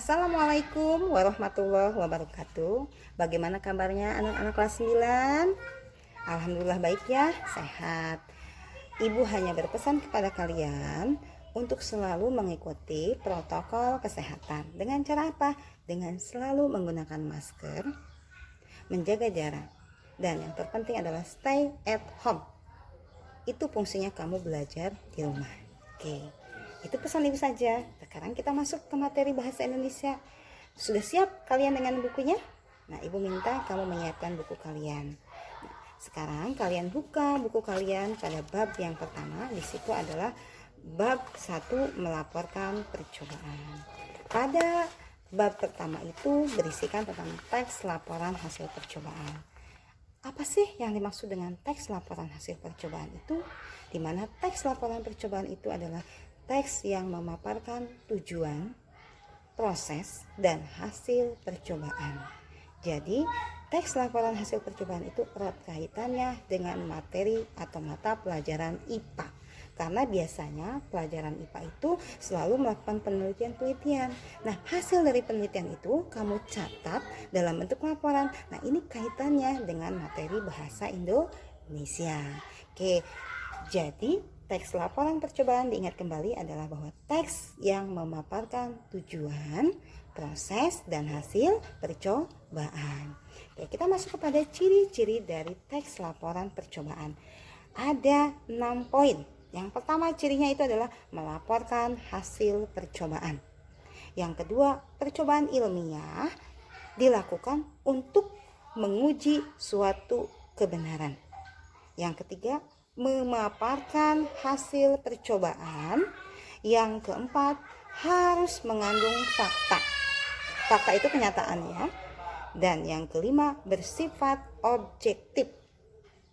Assalamualaikum warahmatullahi wabarakatuh. Bagaimana kabarnya anak-anak kelas 9? Alhamdulillah baik ya, sehat. Ibu hanya berpesan kepada kalian untuk selalu mengikuti protokol kesehatan. Dengan cara apa? Dengan selalu menggunakan masker, menjaga jarak, dan yang terpenting adalah stay at home. Itu fungsinya kamu belajar di rumah. Oke. Itu pesan ibu saja. Sekarang kita masuk ke materi bahasa Indonesia. Sudah siap kalian dengan bukunya? Nah, ibu minta kamu menyiapkan buku kalian. Nah, sekarang kalian buka buku kalian pada bab yang pertama. Di situ adalah bab 1 melaporkan percobaan. Pada bab pertama itu berisikan tentang teks laporan hasil percobaan. Apa sih yang dimaksud dengan teks laporan hasil percobaan itu? Di mana teks laporan percobaan itu adalah teks yang memaparkan tujuan, proses, dan hasil percobaan. Jadi, teks laporan hasil percobaan itu erat kaitannya dengan materi atau mata pelajaran IPA. Karena biasanya pelajaran IPA itu selalu melakukan penelitian-penelitian. Nah, hasil dari penelitian itu kamu catat dalam bentuk laporan. Nah, ini kaitannya dengan materi bahasa Indonesia. Oke, jadi teks laporan percobaan diingat kembali adalah bahwa teks yang memaparkan tujuan, proses, dan hasil percobaan. Oke, kita masuk kepada ciri-ciri dari teks laporan percobaan. Ada 6 poin. Yang pertama cirinya itu adalah melaporkan hasil percobaan. Yang kedua, percobaan ilmiah dilakukan untuk menguji suatu kebenaran. Yang ketiga, memaparkan hasil percobaan. Yang keempat, harus mengandung fakta. Fakta itu kenyataan ya. Dan yang kelima, bersifat objektif.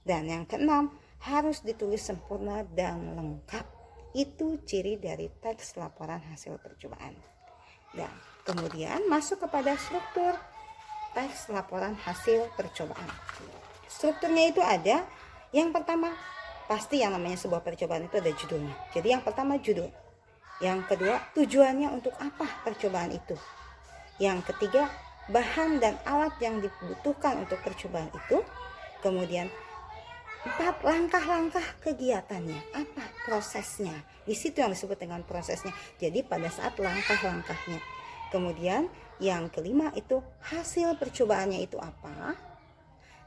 Dan yang keenam, harus ditulis sempurna dan lengkap. Itu ciri dari teks laporan hasil percobaan. Dan kemudian masuk kepada struktur teks laporan hasil percobaan. Strukturnya itu ada, yang pertama, pasti yang namanya sebuah percobaan itu ada judulnya. Jadi yang pertama judul. Yang kedua, tujuannya untuk apa percobaan itu. Yang ketiga, bahan dan alat yang dibutuhkan untuk percobaan itu. Kemudian 4, langkah-langkah kegiatannya, apa prosesnya. Di situ yang disebut dengan prosesnya. Jadi pada saat langkah-langkahnya. Kemudian yang kelima itu hasil percobaannya itu apa.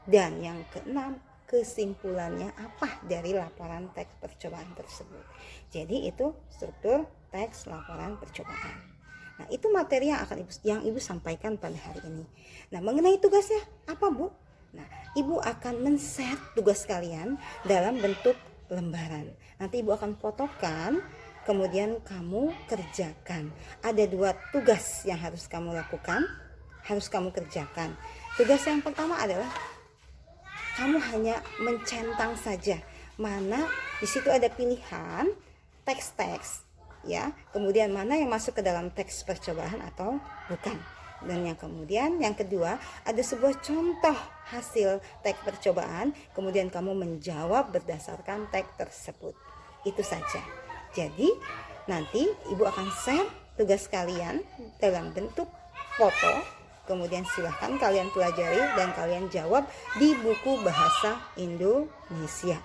Dan yang keenam, kesimpulannya apa dari laporan teks percobaan tersebut. Jadi itu struktur teks laporan percobaan. Nah, itu materi yang ibu sampaikan pada hari ini. Nah, mengenai tugasnya apa, Bu? Nah, ibu akan men-share tugas kalian dalam bentuk lembaran. Nanti ibu akan fotokan, kemudian kamu kerjakan. Ada 2 tugas yang harus kamu lakukan, harus kamu kerjakan. Tugas yang pertama adalah kamu hanya mencentang saja mana di situ ada pilihan teks-teks ya, kemudian mana yang masuk ke dalam teks percobaan atau bukan. Dan yang kedua ada sebuah contoh hasil teks percobaan, kemudian kamu menjawab berdasarkan teks tersebut. Itu saja. Jadi nanti ibu akan share tugas kalian dalam bentuk foto, kemudian silahkan kalian pelajari dan kalian jawab di buku bahasa Indonesia.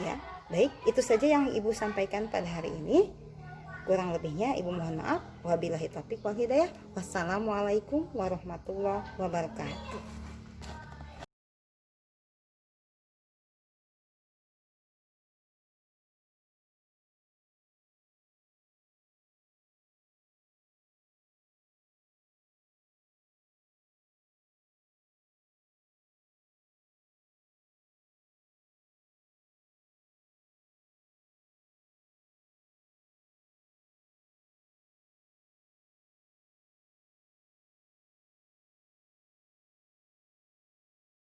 Ya, baik, itu saja yang ibu sampaikan pada hari ini. Kurang lebihnya ibu mohon maaf. Wabillahi taufiq wal hidayah. Wassalamualaikum warahmatullahi wabarakatuh.